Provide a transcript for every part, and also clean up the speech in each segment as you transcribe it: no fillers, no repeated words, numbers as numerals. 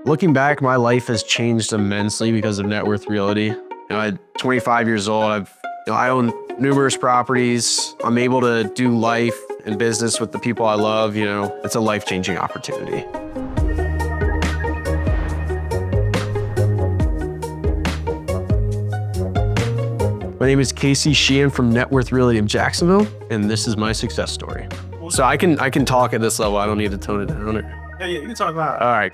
Looking back, my life has changed immensely because of NetWorth Realty. I'm 25 years old. I own numerous properties. I'm able to do life and business with the people I love. It's a life-changing opportunity. My name is Sheehan from NetWorth Realty of Jacksonville, and this is my success story. So I can talk at this level. I don't need to tone it down. Yeah, you can talk loud. All right.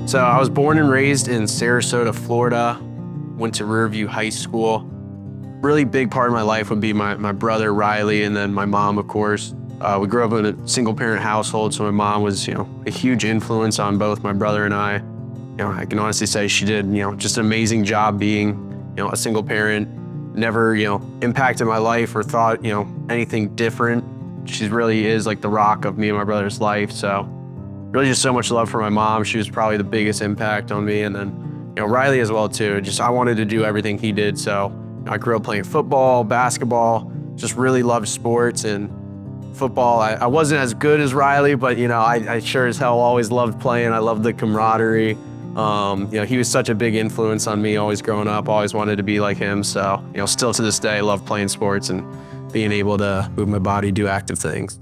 So I was born and raised in Sarasota, Florida. Went to Riverview High School. Really big part of my life would be my brother Riley, and then my mom, of course. We grew up in a single-parent household, so my mom was, a huge influence on both my brother and I. I can honestly say she did, just an amazing job being, a single parent. Never, impacted my life or thought, anything different. She really is like the rock of me and my brother's life. So really just so much love for my mom. She was probably the biggest impact on me. And then, Riley as well too. I wanted to do everything he did. So I grew up playing football, basketball, just really loved sports and football. I wasn't as good as Riley, but I sure as hell always loved playing. I loved the camaraderie. He was such a big influence on me always growing up, always wanted to be like him. So, still to this day, love playing sports and being able to move my body, do active things.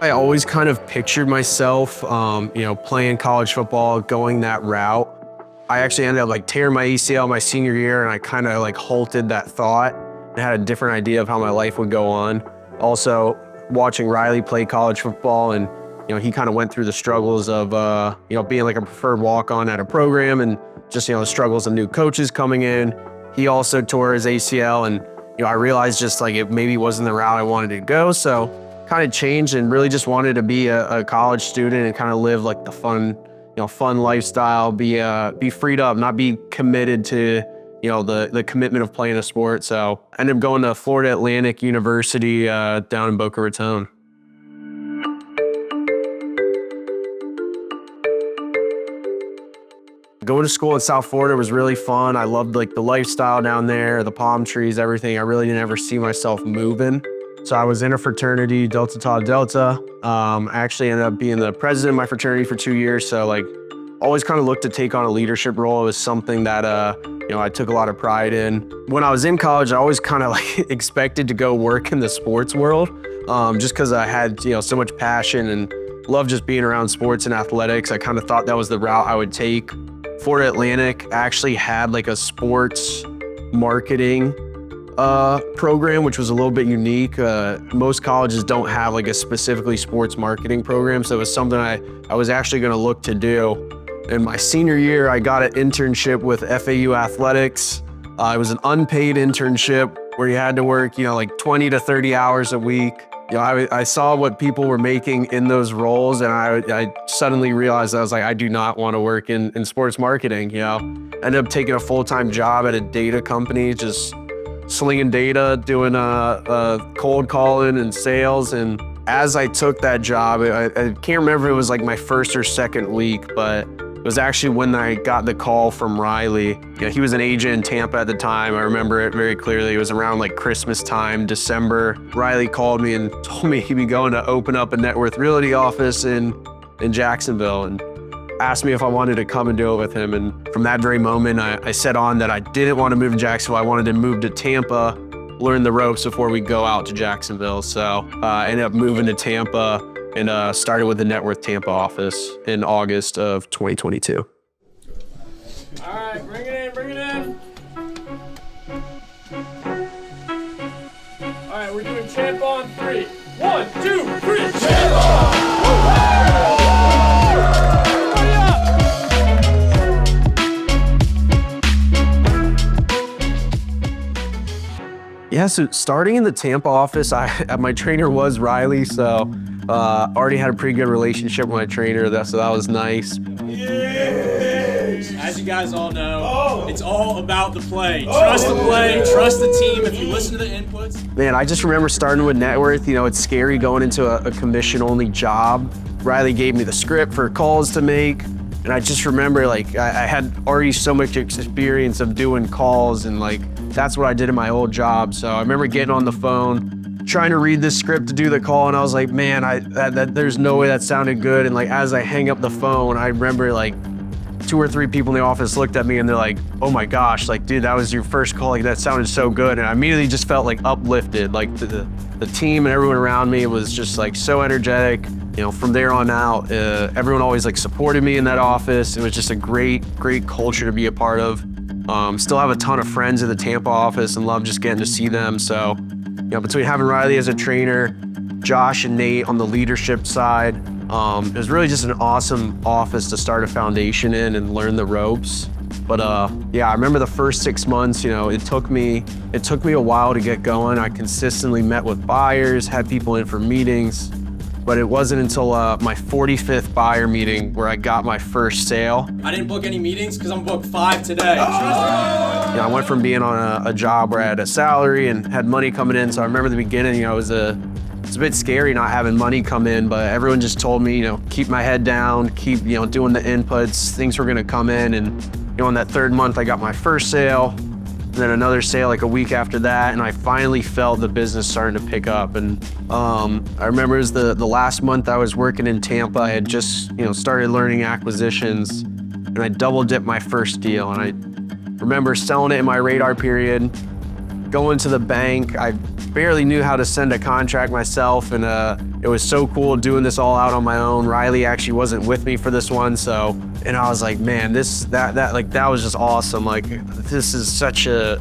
I always kind of pictured myself, playing college football, going that route. I actually ended up tearing my ACL my senior year, and I kind of halted that thought. I had a different idea of how my life would go on. Also, watching Riley play college football, and he kind of went through the struggles of being a preferred walk-on at a program, and just the struggles of new coaches coming in. He also tore his ACL, and I realized it maybe wasn't the route I wanted to go. So kind of changed and really just wanted to be a college student and kind of live the fun lifestyle, be freed up, not be committed to the commitment of playing a sport. So I ended up going to Florida Atlantic University down in Boca Raton. Going to school in South Florida was really fun. I loved the lifestyle down there, the palm trees, everything. I really didn't ever see myself moving. So I was in a fraternity, Delta Tau Delta. I actually ended up being the president of my fraternity for 2 years. So always kind of looked to take on a leadership role. It was something that I took a lot of pride in. When I was in college, I always kind of expected to go work in the sports world, just because I had so much passion and loved just being around sports and athletics. I kind of thought that was the route I would take. Florida Atlantic actually had a sports marketing program, which was a little bit unique. Most colleges don't have a specifically sports marketing program, so it was something I was actually going to look to do. In my senior year, I got an internship with FAU Athletics. It was an unpaid internship where you had to work, 20 to 30 hours a week. I saw what people were making in those roles, and I suddenly realized I do not want to work in sports marketing. Ended up taking a full-time job at a data company, just slinging data, doing cold calling and sales. And as I took that job, I can't remember if it was my first or second week, but it was actually when I got the call from Riley. He was an agent in Tampa at the time. I remember it very clearly. It was around Christmas time, December. Riley called me and told me he'd be going to open up a NetWorth Realty office in Jacksonville, and asked me if I wanted to come and do it with him. And from that very moment, I set on that I didn't want to move to Jacksonville. I wanted to move to Tampa, learn the ropes before we go out to Jacksonville. So I ended up moving to Tampa and started with the NetWorth Tampa office in August of 2022. All right, bring it in. All right, we're doing champ on 3. 1, 2, 3, champ on! Yeah, so starting in the Tampa office, my trainer was Riley, so already had a pretty good relationship with my trainer, so that was nice. As you guys all know, it's all about the play. Trust the play, trust the team. If you listen to the inputs. Man, I just remember starting with NetWorth. It's scary going into a commission-only job. Riley gave me the script for calls to make. And I just remember like I had already so much experience of doing calls, and like that's what I did in my old job. So I remember getting on the phone, trying to read this script to do the call, and I was like, man, there's no way that sounded good. And like as I hang up the phone, I remember like 2 or 3 people in the office looked at me and they're like, oh my gosh, like dude, that was your first call, like that sounded so good. And I immediately just felt like uplifted, like the team and everyone around me was just like so energetic. You know, from there on out, everyone always like supported me in that office. It was just a great culture to be a part of. Still have a ton of friends in the Tampa office and love just getting to see them. So, you know, between having Riley as a trainer, Josh and Nate on the leadership side, it was really just an awesome office to start a foundation in and learn the ropes. But yeah, I remember the first 6 months, you know, it took me a while to get going. I consistently met with buyers, had people in for meetings. But it wasn't until my 45th buyer meeting where I got my first sale. I didn't book any meetings because I'm booked 5 today. You know, I went from being on a job where I had a salary and had money coming in. So I remember the beginning, you know, it was a bit scary not having money come in, but everyone just told me, you know, keep my head down, keep, you know, doing the inputs, things were gonna come in. And, you know, in that 3rd month, I got my first sale. And then another sale like a week after that, and I finally felt the business starting to pick up. And I remember it was the last month I was working in Tampa. I had just, you know, started learning acquisitions, and I double dipped my first deal. And I remember selling it in my radar period, going to the bank. I barely knew how to send a contract myself, and it was so cool doing this all out on my own. Riley actually wasn't with me for this one, so. And I was like, man, that was just awesome. Like, this is such a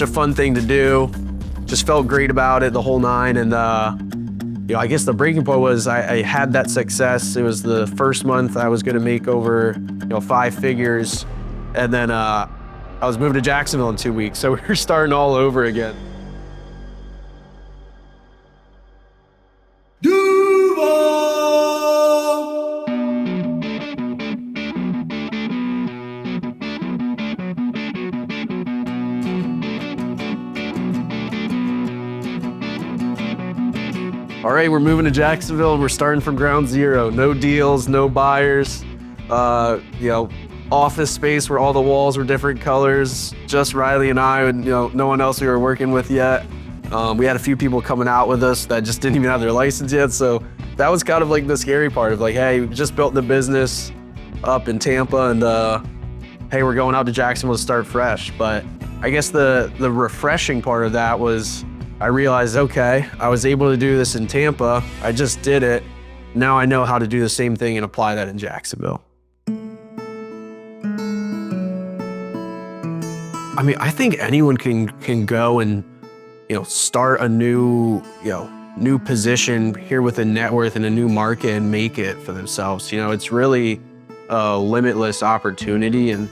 fun thing to do. Just felt great about it, the whole nine. And you know, I guess the breaking point was I had that success. It was the first month I was gonna make over, you know, 5 figures. And then I was moving to Jacksonville in 2 weeks. So we were starting all over again. All right, we're moving to Jacksonville and we're starting from ground zero. No deals, no buyers, you know, office space where all the walls were different colors, just Riley and I, and, you know, no one else we were working with yet. We had a few people coming out with us that just didn't even have their license yet. So that was kind of like the scary part of like, hey, we just built the business up in Tampa, and hey, we're going out to Jacksonville to start fresh. But I guess the refreshing part of that was I realized, okay, I was able to do this in Tampa. I just did it. Now I know how to do the same thing and apply that in Jacksonville. I mean, I think anyone can go and, you know, start a new position here within NetWorth in a new market and make it for themselves. You know, it's really a limitless opportunity. And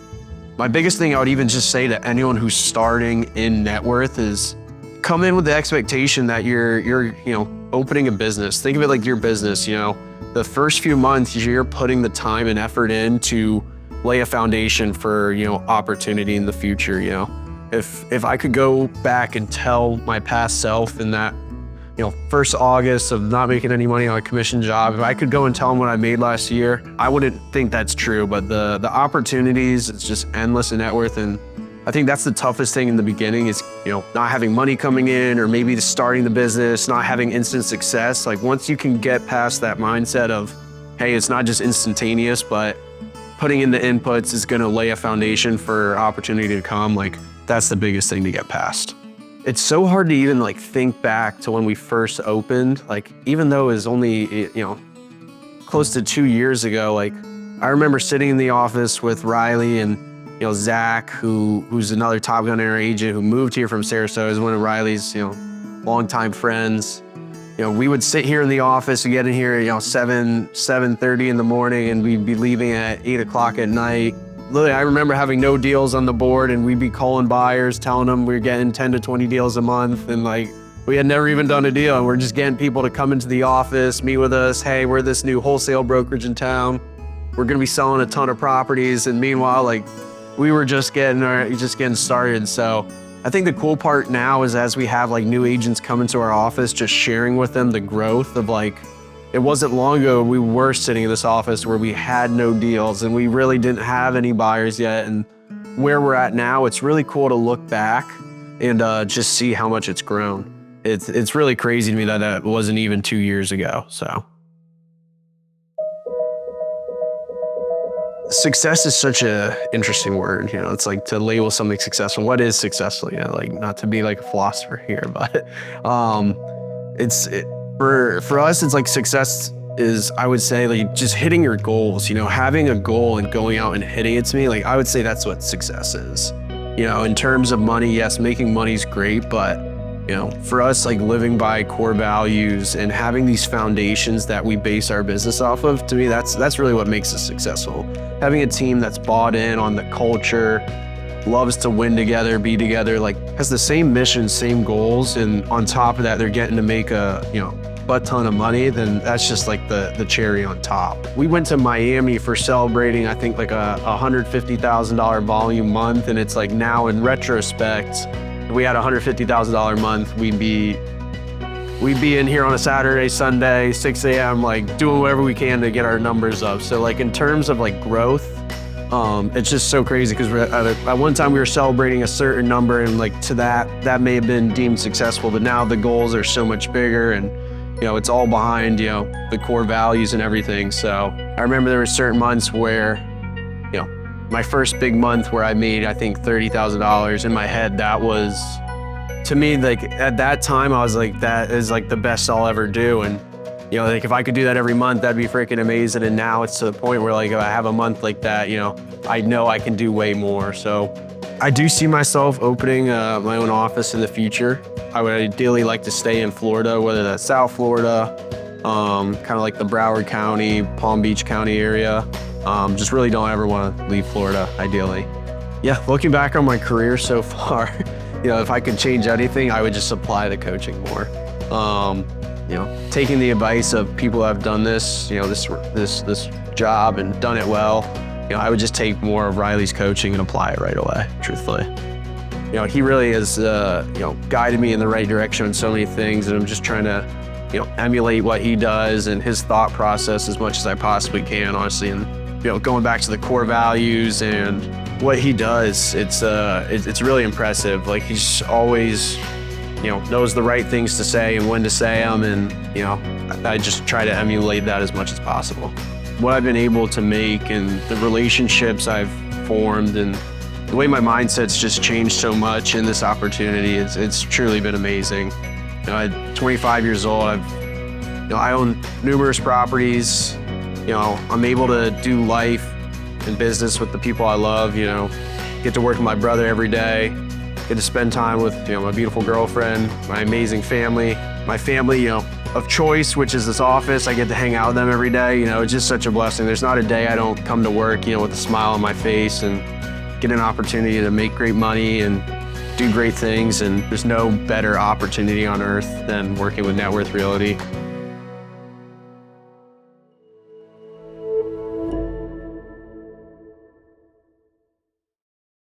my biggest thing I would even just say to anyone who's starting in NetWorth is come in with the expectation that you're you know, opening a business. Think of it like your business. You know, the first few months you're putting the time and effort in to lay a foundation for, you know, opportunity in the future. You know, if I could go back and tell my past self in that, you know, first August of not making any money on a commission job, if I could go and tell them what I made last year, I wouldn't think that's true. But the opportunities, it's just endless in NetWorth. And I think that's the toughest thing in the beginning is, you know, not having money coming in, or maybe just starting the business, not having instant success. Like once you can get past that mindset of, hey, it's not just instantaneous, but putting in the inputs is gonna lay a foundation for opportunity to come. Like that's the biggest thing to get past. It's so hard to even like think back to when we first opened. Like even though it was only, you know, close to 2 years ago, like I remember sitting in the office with Riley and, you know, Zach, who's another Top Gun era agent who moved here from Sarasota, is one of Riley's, you know, longtime friends. You know, we would sit here in the office and get in here, you know, 7:30 in the morning, and we'd be leaving at 8 o'clock at night. Literally, I remember having no deals on the board, and we'd be calling buyers, telling them we were getting 10 to 20 deals a month, and like we had never even done a deal, and we're just getting people to come into the office, meet with us. Hey, we're this new wholesale brokerage in town. We're gonna be selling a ton of properties, and meanwhile, like, we were just getting started. So I think the cool part now is as we have like new agents come into our office, just sharing with them the growth of like, it wasn't long ago we were sitting in this office where we had no deals and we really didn't have any buyers yet. And where we're at now, it's really cool to look back and just see how much it's grown. It's really crazy to me that that wasn't even 2 years ago. So success is such a interesting word. You know, it's like to label something successful. What is successful? You know, like not to be like a philosopher here, but for us, it's like success is, I would say, like just hitting your goals. You know, having a goal and going out and hitting it. To me, like I would say that's what success is. You know, in terms of money, yes, making money is great, but you know, for us, like living by core values and having these foundations that we base our business off of, to me, that's really what makes us successful. Having a team that's bought in on the culture, loves to win together, be together, like has the same mission, same goals, and on top of that, they're getting to make a, you know, butt ton of money, then that's just like the cherry on top. We went to Miami for celebrating, I think like a $150,000 volume month, and it's like now in retrospect, if we had a $150,000 month, we'd be in here on a Saturday, Sunday, 6 a.m., like doing whatever we can to get our numbers up. So like in terms of like growth, it's just so crazy because at one time we were celebrating a certain number, and like to that may have been deemed successful, but now the goals are so much bigger, and you know, it's all behind, you know, the core values and everything. So I remember there were certain months where, you know, my first big month where I made, I think, $30,000 in my head, that was, to me, like at that time, I was like, that is like the best I'll ever do. And, you know, like if I could do that every month, that'd be freaking amazing. And now it's to the point where like, if I have a month like that, you know I can do way more. So I do see myself opening my own office in the future. I would ideally like to stay in Florida, whether that's South Florida, kind of like the Broward County, Palm Beach County area. Just really don't ever want to leave Florida, ideally. Yeah, looking back on my career so far, you know, if I could change anything, I would just apply the coaching more. You know, taking the advice of people who have done this, you know, this job and done it well, you know, I would just take more of Riley's coaching and apply it right away, truthfully. You know, he really has, you know, guided me in the right direction in so many things, and I'm just trying to, you know, emulate what he does and his thought process as much as I possibly can, honestly. And, you know, going back to the core values and what he does, it's really impressive. Like he's always, you know, knows the right things to say and when to say them, and, you know, I just try to emulate that as much as possible. What I've been able to make and the relationships I've formed and the way my mindset's just changed so much in this opportunity, it's truly been amazing. You know, at 25 years old, I own numerous properties. You know, I'm able to do life and business with the people I love. You know, get to work with my brother every day. Get to spend time with, you know, my beautiful girlfriend, my amazing family, my family, you know, of choice, which is this office. I get to hang out with them every day. You know, it's just such a blessing. There's not a day I don't come to work, you know, with a smile on my face and get an opportunity to make great money and do great things. And there's no better opportunity on earth than working with NetWorth Realty.